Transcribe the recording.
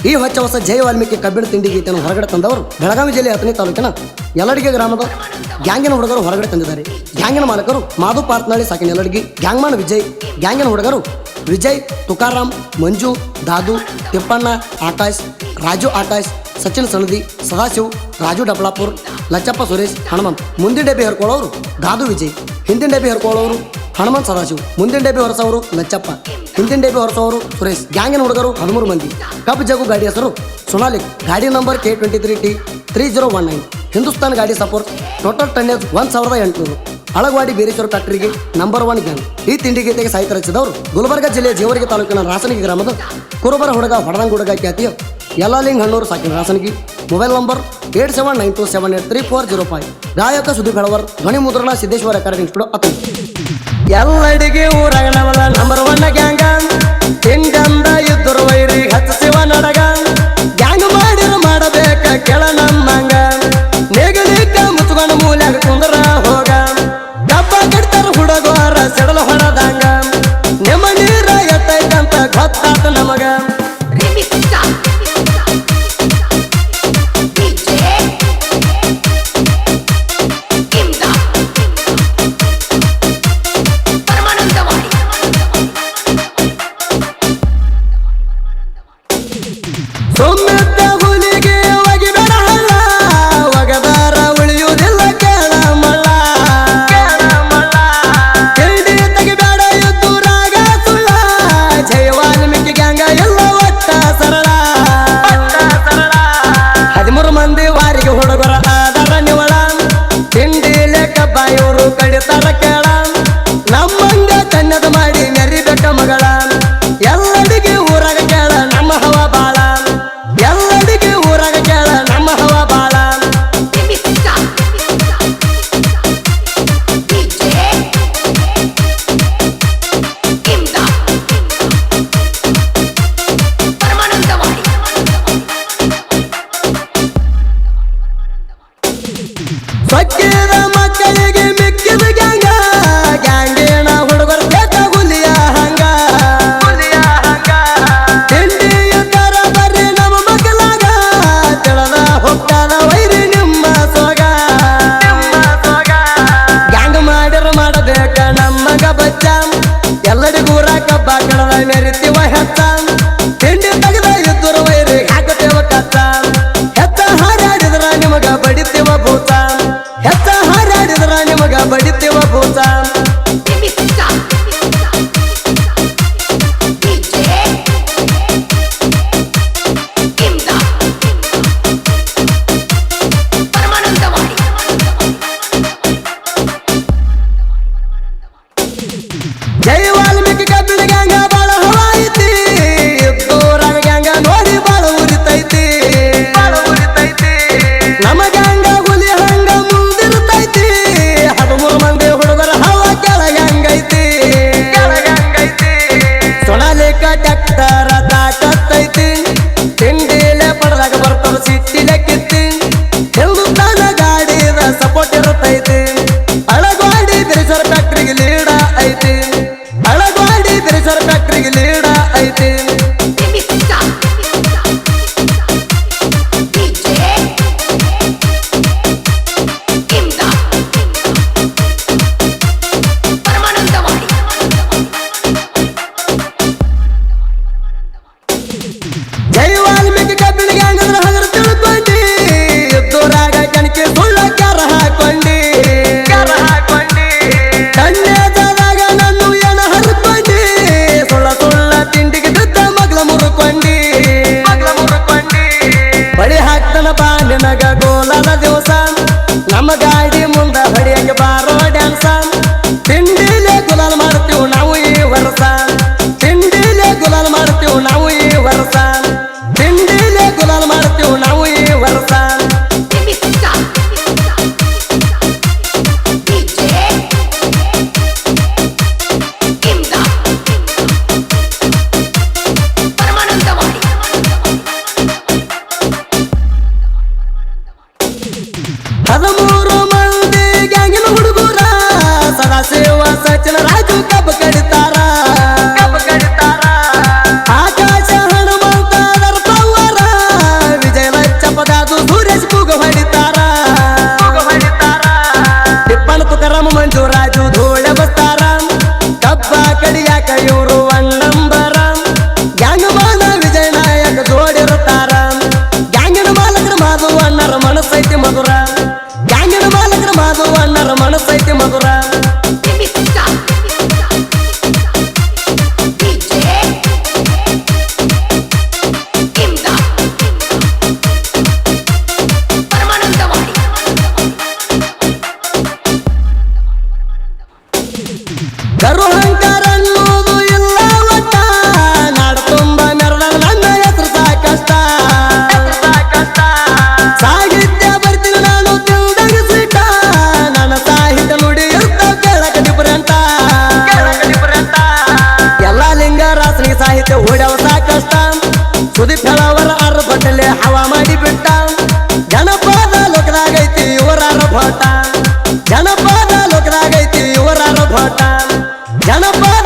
ಈ ಹೊಸ ಜೈ ವಾಲ್ಮೀಕಿ ಕಬ್ಬಿಣ ತಿಂಡಿ ಗೀತೆಯನ್ನು ಹೊರಗಡೆ ತಂದವರು ಬೆಳಗಾವಿ ಜಿಲ್ಲೆ ಹತ್ತನೇ ತಾಲೂಕಿನ ಯಲ್ಲಡಿಗೆ ಗ್ರಾಮದ ಗ್ಯಾಂಗಿನ ಹುಡುಗರು ಹೊರಗಡೆ ತಂದಿದ್ದಾರೆ. ಗ್ಯಾಂಗಿನ ಮಾಲಕರು ಮಾಧು ಪಾರ್ತ್ನಾಳಿ ಸಾಕಿನ ಯಲ್ಲಡಿಗೆ, ಗ್ಯಾಂಗ್ಮಾನ್ ವಿಜಯ್, ಗ್ಯಾಂಗಿನ ಹುಡುಗರು ವಿಜಯ್, ತುಕಾರಾಮ್, ಮಂಜು, ದಾದು, ತಿಪ್ಪಣ್ಣ, ಆಕಾಶ್, ರಾಜು ಆಕಾಶ್, ಸಚಿನ್ ಸಣದಿ, ಸದಾಶಿವ್, ರಾಜು ಡಬಳಾಪುರ್, ಲಚ್ಚಪ್ಪ ಸುರೇಶ್, ಹನುಮಂತ್. ಮುಂದಿನ ಡಬ್ಬಿ ಹೇರ್ಕೊಳ್ಳೋರು ದಾದು ವಿಜಯ್, ಹಿಂದಿನ ಡಬ್ಬಿ ಹೇರ್ಕೊಳ್ಳೋರು ಹನುಮಂತ್ ಸದಾಶಿವ್, ಮುಂದಿನ ಡಬ್ಬಿ ಹೊರಸವರು ಲಚ್ಚಪ್ಪ, ಹಿಂದಿನ ಡಬ್ಬಿ ಹೊರಸವರು ಸುರೇಶ್. ಗ್ಯಾಂಗಿನ ಹುಡುಗರು 13 ಮಂದಿ. ಕಬ್ ಜಗು ಗಾಡಿ ಹೆಸರು ಸೊನಾಲಿಕ್, ಗಾಡಿ ನಂಬರ್ K23T3019. ಹಿಂದೂಸ್ತಾನ್ ಗಾಡಿ support, total tonnage 1800. Alagawadi Bereshwara ಫ್ಯಾಕ್ಟರಿಗೆ ನಂಬರ್ 1 ಗ್ಯಾಂಗ್. ಈ ತಿಂಡಿ ಗೀತೆಗೆ ಸಾಹಿತ್ಯ ರಚಿಸಿದವರು ಗುಲ್ಬರ್ಗ ಜಿಲ್ಲೆಯ ಜೇವರ್ಗಿ ತಾಲೂಕಿನ ರಾಸನಗಿ ಗ್ರಾಮದ ಕುರುಬರ ಹುಡುಗ ಹೊಡದಂಗ ಹುಡುಗ ಖ್ಯಾತಿಯ ಯಲ್ಲಾಲಿಂಗ್ ಹಣ್ಣೂರು ಸಾಕಿನ ರಾಸನಗಿ. Mobile number 8792783405. ಗಾಯಕ ಸುದೀಪ್ ಹೆಳವರ್, ಧ್ವನಿ ಮುದ್ರಣ ಸಿದ್ದೇಶ್ವರ ರೆಕಾರ್ಡಿಂಗ್ ಸ್ಟುಡಿಯೋ ಅತನ. ಎಲ್ಲಡಿಗೆ ಊರಾಗ ನವಲ ನಂಬರ್ 1 ಗ್ಯಾಂಗ, ತಿಂಗಂದ ಇದ್ದರು ವೈರಿ ಹಚ್ಚಿವ ನಡಗ. ಗ್ಯಾಂಗ್ ಮಾಡಿರ ಮಾಡಬೇಕ ಕೆಳ ನಮ್ಮಂಗ, ನೆಗಲಿಕ ಮುಚ್ಕೊಂಡ ಮೂಲ್ಯಾಗ ಕುಂದ್ರ ಹೋಗ. ಡಬ್ಬ ಕಟ್ತಾರ ಹುಡುಗರ ಸೆಡಲ ಹೊಡದಂಗ, ನಿಮ್ಮ ನೀರ ಎತ್ತೈತಂತ ಗೊತ್ತಾತ ನಮಗ. ಸೊಮ್ಮೆತ್ತ ಹುಲಿಗೆ ಒಗಿಬೇಡ ಹಳ್ಳ, ಒಗದಾರ ಉಳಿಯುವುದಿಲ್ಲ ಕೇಳ ಮಳ್ಳ. ತಿಂಡಿ ತೆಗಿಬೇಡ ಎದ್ದುರಾಗ ಸುಳ್ಳ, ಜೈ ವಾಲ್ಮೀಕಿ ಗ್ಯಾಂಗ ಎಲ್ಲ ಒಟ್ಟ ಸರಳ. 13 ಮಂದಿ ವಾರಿಗೆ ಹುಡುಗರ ಆದರ ನಿವಳ, ತಿಂಡಿ ಲೆಕ್ಕ ಬಾಯವರು ಕಡಿತಾರ ಕೇಳ. ನಮ್ಮಂಗ ಕಣ್ಣದ ಮಾಡಿ ಮೆರಿಬೇಕ ಮಗಳ, ಎಲ್ಲಡಿಗೆ ಊರಾಗ ಕೇಳ ನಮ್ಮ ಹವ ಬಾಳ. ಎಲ್ಲಡಿಗೆ ಊರಾಗ ಕೇಳ ನಮ್ಮ ಹವ ಬಾಳ. ಸೊಕ್ಕಿದ ಮಕ್ಕಳಿಗೆ ಮಿಕ್ಕಿದ ಗ್ಯಾಂಗ, ಗ್ಯಾಂಗಿನ ಹುಡುಗರು ಬೇಕ ಹುಲಿಯ ಹಂಗ. ತಿಂಡಿಯ ತರ ಬರ್ರಿ ನಮ್ಮ ಮಕ್ಕಳಾಗ, ತಿಳದ ಹೋಗ್ತಾನ ವೈರಿ ನಿಮ್ಮ ಸೋಗ. ಗ್ಯಾಂಗ್ ಮಾಡಿರ ಮಾಡಬೇಕ ನಮ್ಮಗ ಬಚ್ಚ, ಎಲ್ಲರಿಗೂರ ಕಬ್ಬ ಕಳದ ಮೆರಿತೀವ ಹೆಚ್ಚ. ತಿಂಡಿ ತೆಗೆದ ಇದ್ದರು ವೈರಿ ಹಾಕತೇವ ಕಚ್ಚ, ಹೆಚ್ಚ ಹಾರಾಡಿದ್ರ ನಿಮಗ ಬಡಿತೇವ ಭೂತ. ಹೆಚ್ಚ ಹಾರಾಡಿದ್ರ ನಿಮಗ ಬಡಿತೇವ ಭೂತ. ಜೈ ವಾಲ್ಮೀಕಿ ಕಬ್ಬಿಣ ಗ್ಯಾಂಗ ಬಾಳ ಹವ ಐತಿ, ಎದ್ದೂರಾಗ ಗ್ಯಾಂಗ ನೋಡಿ ಬಾಳ ಉರಿತೈತಿ. ನಮ್ಮ ಗ್ಯಾಂಗ ಹುಲಿ ಹಂಗ ಮುಂದಿರ್ತೈತಿ, 13 ಮಂದಿ ಹುಡುಗರ ಹವ ಕೆಳಗಂಗೈತಿ. ಸೊನಾಲಿಕ ಟ್ಯಾಕ್ಟರ ತಾಕತ್ತೈತಿ, ತಿಂಡಿಲೆ ಪಡದಾಗ ಬರ್ತಾರ ಸಿಟ್ಟಿಲೆ ಕಿತ್ತಿ. ಹಿಂದೂಸ್ತಾನ ಗಾಡಿದ ಸಪೋರ್ಟ್ ಇರುತ್ತೈತಿ, ಅಳಗವಾಡಿ ಬೇರೇಶ್ವರ ಫ್ಯಾಕ್ಟ್ರಿಗೆ ಲೀಡ ಐತಿ. ಅಳಗವಾಡಿ ಬೇರೇಶ್ವರ ಫ್ಯಾಕ್ಟ್ರಿಗೆ ಲೀಡ ಐತಿ. ಜೈ ವಾಲ್ಮೀಕಿ ಕಬ್ಬಿಣ ಗ್ಯಾಂಗ್ ಅಂದ್ರ ಹಗರ ತಿಳ್ಕೊಂಡಿ, ಎದ್ದೂರಾಗ ಕಣಕಿ ಸುಳ್ಳ ಕ್ಯಾರ ಹಾಕೊಂಡಿ. ಕಣ್ಣೇದಾಗ ನಾನು ಏನ ಹರ್ಕೊಂಡಿ, ಸುಳ್ಳ ಸುಳ್ಳ ತಿಂಡಿಗೆ ಬಿದ್ದ ಮಗ್ಲ ಮುರುಕೊಂಡಿ. ಬಳಿ ಹಾಕ್ತನ ಬಾ ನಿನಗ ಗೋಲದ ದಿವಸ, ನಮ್ಮ ಗಾಡಿ ಮುಂದ ಹೊಡಿಯಕ್ಕೆ ಬಾರೋ ಡ್ಯಾನ್ಸ. ತಿಂಡಿಲೆ ಗುಲಾಲ್ ಮಾಡ್ತೀವಿ ನಾವು ಈ ವರ್ಷ, ತಿಂಡಿಲೆ ಗುಲಾಲ್ ಮಾಡ್ತೀವಿ ನಾವು ಈ ವರ್ಷ, ತಿಂಡಿಲೆ ಗುಲಾಲ್ ಮಾಡ್ತೀವಿ ನಾವು ಈ ವರ್ಷ. ಹದಿಮೂರು ಮಾಡಿಬಿಟ್ಟ ಜನಪದ ಲೋಕದಾಗೈತಿ ಇವರಾರ ಭಾಟ ಜನಪದ ಲೋಕದಾಗೈತಿ ಇವರಾರ ಭಾಟ ಜನಪದ